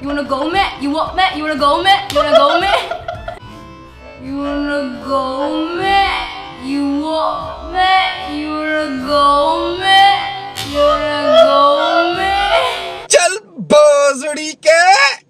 You wanna go में? You want में? You wanna go में? You wanna go में? You wanna go में? You want में? You wanna go में? You wanna go में? चल बोजड़ी के।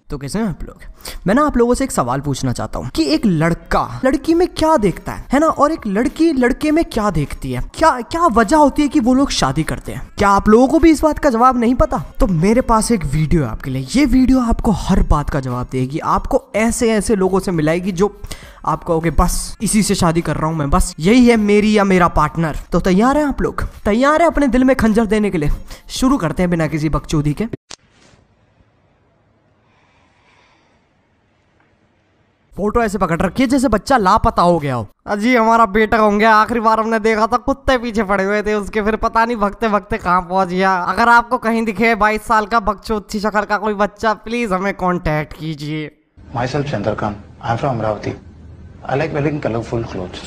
तो कैसे हैं आप लोग? मैं ना आप लोगों से एक सवाल पूछना चाहता हूँ कि एक लड़का लड़की में क्या देखता है ना, और एक लड़की लड़के में क्या देखती है, क्या क्या वजह होती है कि वो लोग शादी करते हैं? क्या आप लोगों को भी इस बात का जवाब नहीं पता? तो मेरे पास एक वीडियो है आपके लिए। ये वीडियो आपको हर बात का जवाब देगी। आपको ऐसे ऐसे लोगों से मिलाएगी जो आप कहोगे बस इसी से शादी कर रहा हूं मैं, बस यही है मेरी या मेरा पार्टनर। तो तैयार हैं आप लोग? तैयार है अपने दिल में खंजर देने के लिए? शुरू करते हैं बिना किसी बकचोदी के। फोटो ऐसे पकड़ रखी है जैसे बच्चा लापता हो गया हो। अजी हमारा बेटा हो गया, आखिरी बार हमने देखा था कुत्ते पीछे पड़े हुए थे उसके, फिर पता नहीं भगते भगते कहाँ पहुंच गया। अगर आपको कहीं दिखे 22 साल का बकचोदी शक्ल का कोई बच्चा, प्लीज हमें कांटेक्ट कीजिए। Myself Chandrakant. I'm from Amravati. I like wearing colorful clothes.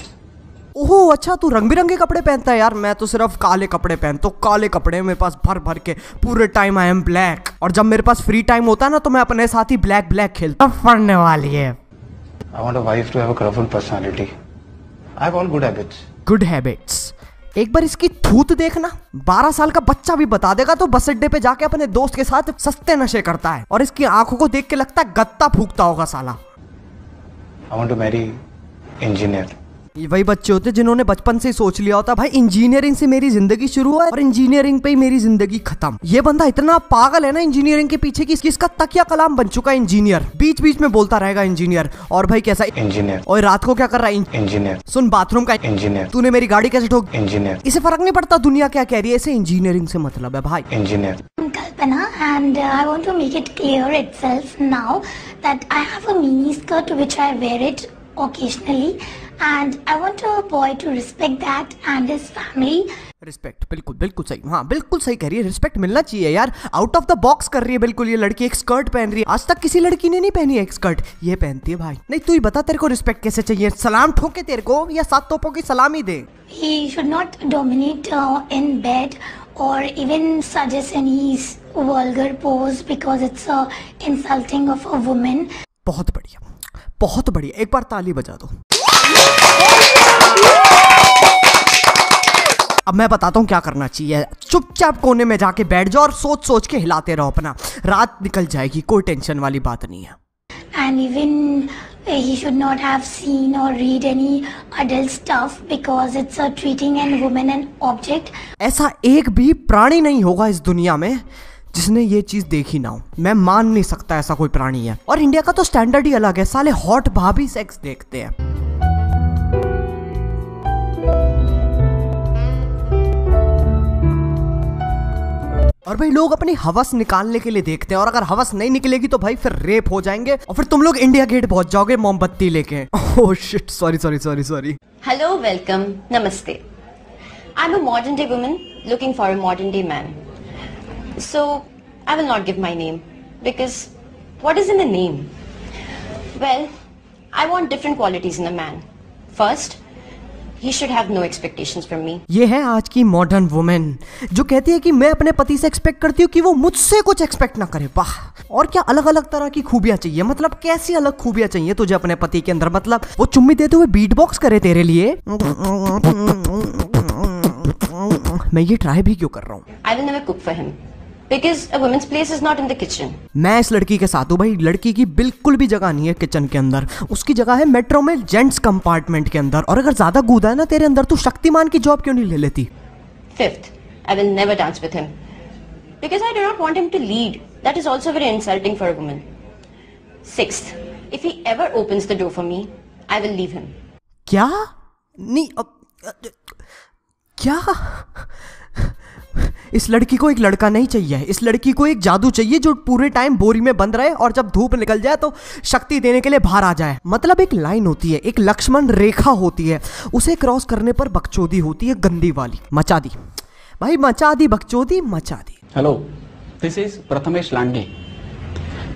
ओहो अच्छा, तू रंग बिरंगे कपड़े पहनता है यार। मैं तो सिर्फ काले कपड़े पहनता हूँ। काले कपड़े मेरे पास भर भर के पूरे टाइम आई एम ब्लैक। और जब मेरे पास फ्री टाइम होता है ना तो मैं अपने साथ ही ब्लैक ब्लैक खेलता। पढ़ने वाली है। I want a wife to have a colorful personality. I have all good habits. Good habits. एक बार इसकी थूत देखना, 12 साल का बच्चा भी बता देगा। तो बस अड्डे पे जाके अपने दोस्त के साथ सस्ते नशे करता है और इसकी आंखों को देख के लगता है गत्ता फूकता होगा साला। I want to marry engineer. ये वही बच्चे होते जिन्होंने बचपन से ही सोच लिया होता भाई इंजीनियरिंग से मेरी जिंदगी शुरू है और इंजीनियरिंग पे ही मेरी जिंदगी खत्म। ये बंदा इतना पागल है ना इंजीनियरिंग के पीछे कि इसका तकिया कलाम बन चुका है इंजीनियर। बीच बीच में बोलता रहेगा इंजीनियर। और भाई कैसा इंजीनियर? और रात को क्या कर रहा है? इंजीनियर। सुन बाथरूम का इंजीनियर। तूने मेरी गाड़ी कैसे ठोक? इंजीनियर। इसे फर्क नहीं पड़ता दुनिया क्या कह रही है, इसे इंजीनियरिंग से मतलब है भाई। Engineer. Kalpana, and I want to make it clear itself now that I have a mini skirt which I wear it occasionally, and I want a boy to respect that and his family. Respect, बिल्कुल बिल्कुल सही। हाँ बिल्कुल सही कह रही है, respect मिलना चाहिए यार। आउट ऑफ द बॉक्स कर रही है बिल्कुल ये लड़की। एक स्कर्ट पहन रही है, आज तक किसी लड़की ने नहीं पहनी है एक स्कर्ट, ये पहनती है भाई। नहीं तू ही बता तेरे को रिस्पेक्ट कैसे चाहिए? सलाम ठोके तेरे को या 7 तोपों की सलामी दे? He should not dominate in bed or even suggest any vulgar pose because it's insulting of a woman. बहुत बढ़िया, बहुत बढ़िया। एक बार ताली बजा दो। अब मैं बताता हूँ क्या करना चाहिए। चुपचाप कोने में जाके बैठ जाओ और सोच सोच के हिलाते रहो अपना। रात निकल जाएगी, कोई टेंशन वाली बात नहीं है। And even he should not have seen or read any adult stuff because it's treating a woman an object. ऐसा एक भी प्राणी नहीं होगा इस दुनिया में जिसने ये चीज देखी ना हो। मैं मान नहीं सकता ऐसा कोई प्राणी है। और इंडिया का तो स्टैंडर्ड ही अलग है, साले हॉट भाभी सेक्स देखते हैं। और भाई लोग अपनी हवस निकालने के लिए देखते हैं और अगर हवस नहीं निकलेगी तो भाई फिर रेप हो जाएंगे और फिर तुम लोग इंडिया गेट पहुंच जाओगे मोमबत्ती लेके। Oh shit, sorry sorry sorry sorry. Hello, welcome, namaste. I'm a modern day woman looking for a modern day man. So I will not give my name because what is in a name? Well, I want different qualities in a man. First, he should have no expectations from me. ये है आज की modern women जो कहती है कि मैं अपने पति से एक्सपेक्ट करती हूँ कि वो मुझसे कुछ एक्सपेक्ट ना करे। वाह! और क्या अलग अलग तरह की खूबियां चाहिए? मतलब कैसी अलग खूबियां चाहिए तुझे अपने पति के अंदर? मतलब वो चुम्मी देते हुए बीट बॉक्स करे तेरे लिए? मैं ये ट्राई भी क्यों कर रहा हूँ? I will never cook for him because a woman's place is not in the kitchen. मैं इस लड़की के साथ हूँ भाई। लड़की की बिल्कुल भी जगह नहीं है किचन के अंदर, उसकी जगह है मेट्रो में जेंट्स कंपार्टमेंट के अंदर। और अगर ज्यादा गूदा है ना तेरे अंदर, तू शक्तिमान की जॉब क्यों नहीं ले लेती? Fifth, I will never dance with him because I do not want him to lead. That is also very insulting for a woman. Sixth, if he ever opens the door for me, I will leave him. क्या? नहीं क्या? इस लड़की को एक लड़का नहीं चाहिए, इस लड़की को एक जादू चाहिए जो पूरे टाइम बोरी में बंद रहे और जब धूप निकल जाए तो शक्ति देने के लिए बाहर आ जाए। मतलब एक लाइन होती है, एक लक्ष्मण रेखा होती है, उसे क्रॉस करने पर बकचोदी होती है गंदी वाली। मचा दी भाई, मचा दी बकचोदी, मचा दी। Hello, this is Prathamesh Lande,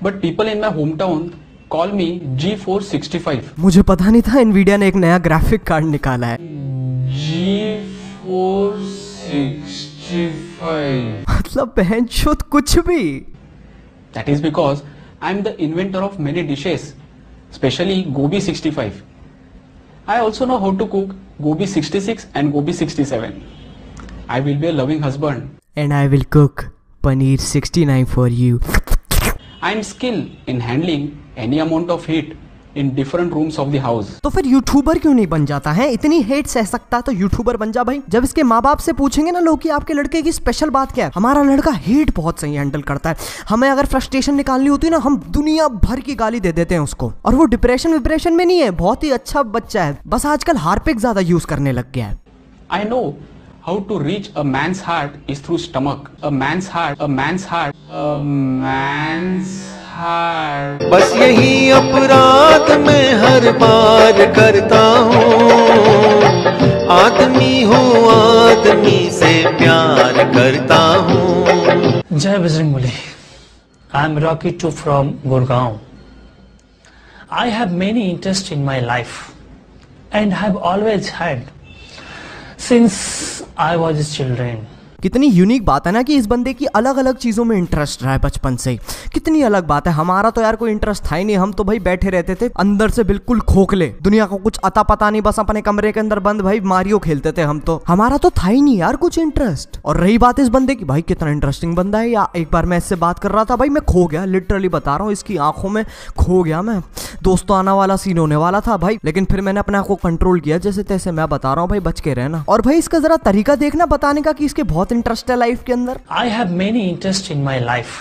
but people in my hometown call me G465. मुझे पता नहीं था Nvidia ने एक नया ग्राफिक कार्ड निकाला है। G465. मतलब बहनचोद कुछ भी। That is because I am the inventor of many dishes, especially Gobi 65. I also know how to cook Gobi 66 and Gobi 67. I will be a loving husband. And I will cook Paneer 69 for you. I am skilled in handling any amount of heat in different rooms of the house. तो फिर YouTuber क्यों नहीं बन जाता है? इतनी hate सह सकता है तो यूट्यूबर बन जा भाई। जब इसके माँ बाप से पूछेंगे ना लोग कि आपके लड़के की स्पेशल बात क्या है, हमारा लड़का हेट बहुत सही हैंडल करता है। हमें अगर फ्रस्ट्रेशन निकालनी होती है ना, हम दुनिया भर की गाली दे देते हैं उसको, और वो डिप्रेशन विप्रेशन में नहीं है, बहुत ही अच्छा बच्चा है, बस आजकल हार्पिक ज्यादा यूज करने लग गया है। I know how to reach a man's heart is through stomach. A man's heart, a man's heart, a man's heart. बस यही अपराध मैं हर बार करता हूँ, आदमी हूँ आदमी से प्यार करता हूँ। जय Bajrangbali. I am Rocky too from Gurgaon. I have many interests in my life and have always had since I was a children. कितनी यूनिक बात है ना कि इस बंदे की अलग अलग चीज़ों में इंटरेस्ट रहा है बचपन से ही। कितनी अलग बात है। हमारा तो यार कोई इंटरेस्ट था ही नहीं, हम तो भाई बैठे रहते थे अंदर से बिल्कुल खोखले, दुनिया को कुछ अता पता नहीं, बस अपने कमरे के अंदर बंद भाई मारियो खेलते थे हम तो। हमारा तो था ही नहीं यार कुछ इंटरेस्ट। और रही बात इस बंदे की, भाई कितना इंटरेस्टिंग बंदा है। या एक बार मैं इससे बात कर रहा था भाई, मैं खो गया, लिटरली बता रहा हूँ, इसकी आंखों में खो गया मैं। दोस्तों आना वाला सीन होने वाला था भाई, लेकिन फिर मैंने अपने आप को कंट्रोल किया जैसे तैसे। मैं बता रहा हूँ भाई, बच के रहना। और भाई इसका जरा तरीका देखना बताने का कि इसके बहुत इंटरेस्ट है लाइफ के अंदर। I have many interests in my life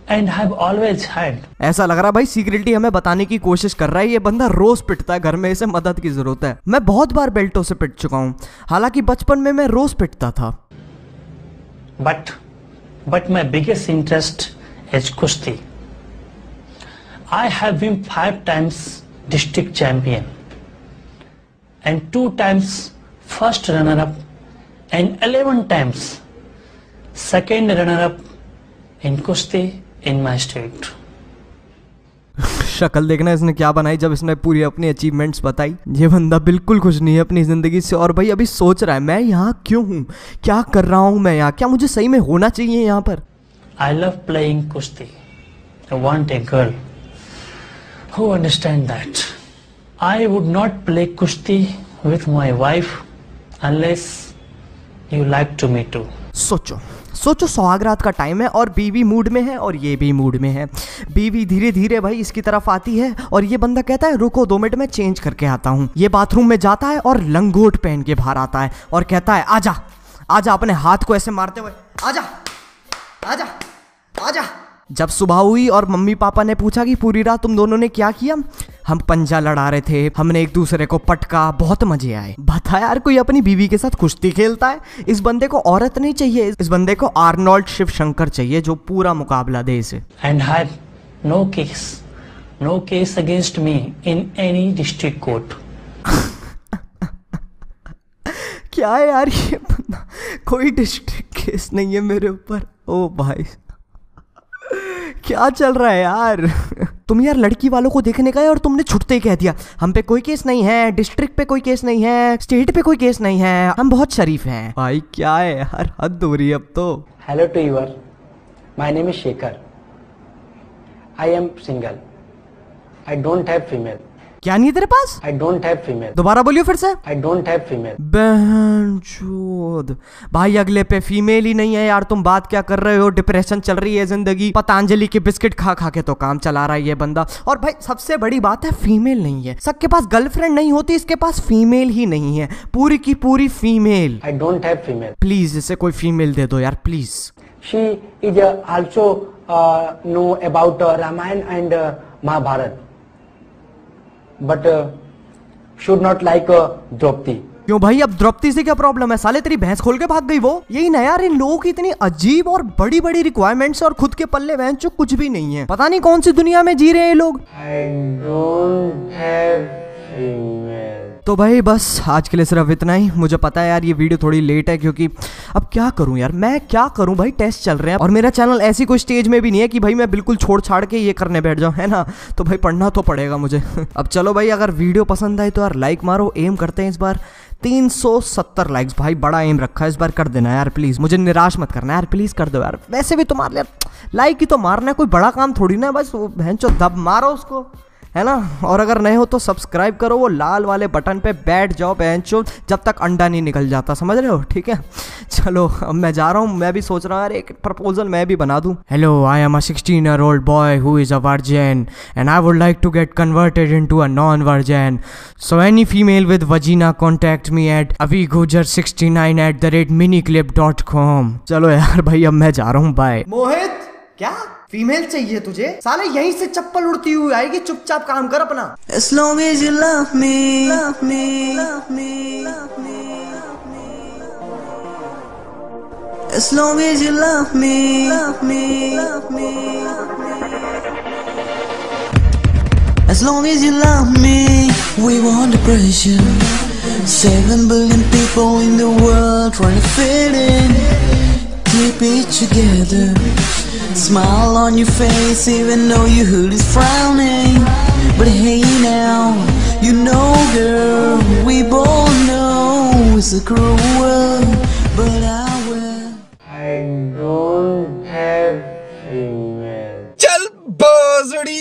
and have always had. ऐसा लग रहा भाई सीक्रेटली हमें बताने की कोशिश कर रहा है ये बंदा। रोज पिटता है घर में, इसे मदद की जरूरत है। मैं बहुत बार बेल्टों से पिट चुका हूँ, हालांकि बचपन में मैं रोज पिटता था। But my biggest interest is kushti. I have been 5 times district champion and 2 times first runner-up and 11 times second runner-up in kushti in my state. शक्ल देखना इसने क्या बनाई जब इसने पूरी अपनी अचीवमेंट्स बताई। ये बंदा बिल्कुल खुश नहीं है अपनी जिंदगी से, और भाई अभी सोच रहा है मैं यहाँ क्यों हूँ, क्या कर रहा हूँ मैं यहाँ, क्या मुझे सही में होना चाहिए यहाँ पर। I love playing kushti. I want a girl who understand that. I would not play kushti with my wife unless you like to me too. सोचो सोचो, सौहागरात का टाइम है और बीवी मूड में है और ये भी मूड में है। बीवी धीरे धीरे भाई इसकी तरफ आती है और ये बंदा कहता है रुको 2 मिनट में चेंज करके आता हूँ। ये बाथरूम में जाता है और लंगोट पहन के बाहर आता है और कहता है आजा आजा, अपने हाथ को ऐसे मारते हुए आजा आजा आजा। जब सुबह हुई और मम्मी पापा ने पूछा कि पूरी रात तुम दोनों ने क्या किया, हम पंजा लड़ा रहे थे, हमने एक दूसरे को पटका, बहुत मजे आए। बता यार कोई अपनी बीवी के साथ कुश्ती खेलता है? इस बंदे को औरत नहीं चाहिए, इस बंदे को आर्नोल्ड शिवशंकर चाहिए जो पूरा मुकाबला दे इसे। And had no case against me in any district court. क्या है यार ये बंदा, कोई डिस्ट्रिक्ट केस नहीं है मेरे ऊपर। ओ भाई क्या चल रहा है यार। तुम यार लड़की वालों को देखने गए और तुमने छुटते ही कह दिया हम पे कोई केस नहीं है, डिस्ट्रिक्ट पे कोई केस नहीं है, स्टेट पे कोई केस नहीं है, हम बहुत शरीफ हैं। भाई क्या है यार, हद हो रही है अब तो। Hello to you all. My name is Shekhar. I am single. I don't have female. क्या नहीं है तेरे पास? I don't have female. दोबारा बोलियो फिर से। I don't have female. बहनचोद भाई, अगले पे फीमेल ही नहीं है यार। तुम बात क्या कर रहे हो? डिप्रेशन चल रही है जिंदगी, पतंजलि के बिस्किट खा खा के तो काम चला रहा है ये बंदा। और भाई सबसे बड़ी बात है फीमेल नहीं है, सबके पास गर्लफ्रेंड नहीं होती, इसके पास फीमेल ही नहीं है, पूरी की पूरी female. I don't have female. Please इसे कोई फीमेल दे दो यार please. She is also know about Ramayana and Mahabharata. But should not like Draupadi. क्यों भाई, अब द्रौपदी से क्या प्रॉब्लम है? साले तेरी भैंस खोल के भाग गई वो। यही ना यार, इन लोगों की इतनी अजीब और बड़ी बड़ी रिक्वायरमेंट्स और खुद के पल्ले वैन जो कुछ भी नहीं है। पता नहीं कौन सी दुनिया में जी रहे हैं ये लोग। I don't have female. तो भाई बस आज के लिए सिर्फ इतना ही। मुझे पता है यार ये वीडियो थोड़ी लेट है, क्योंकि अब क्या करूं यार, मैं क्या करूं भाई, टेस्ट चल रहे हैं और मेरा चैनल ऐसी कोई स्टेज में भी नहीं है कि भाई मैं बिल्कुल छोड़ छाड़ के ये करने बैठ जाऊं, है ना। तो भाई पढ़ना तो पड़ेगा मुझे। अब चलो भाई, अगर वीडियो पसंद आए तो यार लाइक मारो, एम करते हैं इस बार 370 लाइक्स भाई, बड़ा एम रखा है इस बार, कर देना यार प्लीज, मुझे निराश मत करना यार, प्लीज कर दो यार। वैसे भी तुम्हारे लिए लाइक ही तो मारना है, कोई बड़ा काम थोड़ी ना, बस वो भैंचो दब मारो उसको, है ना। और अगर नहीं हो तो सब्सक्राइब करो, वो लाल वाले बटन पे बैठ जाओ भैंचो, जब तक अंडा नहीं निकल जाता, समझ रहे हो, ठीक है। चलो अब मैं जा रहा हूँ, मैं भी सोच रहा हूँ यार एक प्रपोजल मैं भी बना दूँ। Hello, I am a 16-year-old boy who is a virgin and I would like to get converted into a non virgin, so any female with vagina contact me at avigujar69@miniclip.com। चलो यार भाई अब मैं जा रहा हूँ, बाय। मोहित, क्या female चाहिए तुझे? साले यहीं से चप्पल उड़ती हुई आएगी, चुपचाप काम कर अपना। As long as you love me, love me, love me, love me, as long as you love me, love me, love me, as long as you love me, we want the pressure. 7 billion people in the world trying to fit in, keep it together. Smile on your face even though your hood is frowning. But hey now, you know girl, we both know it's a cruel world, but I don't have female. चल बाजड़ी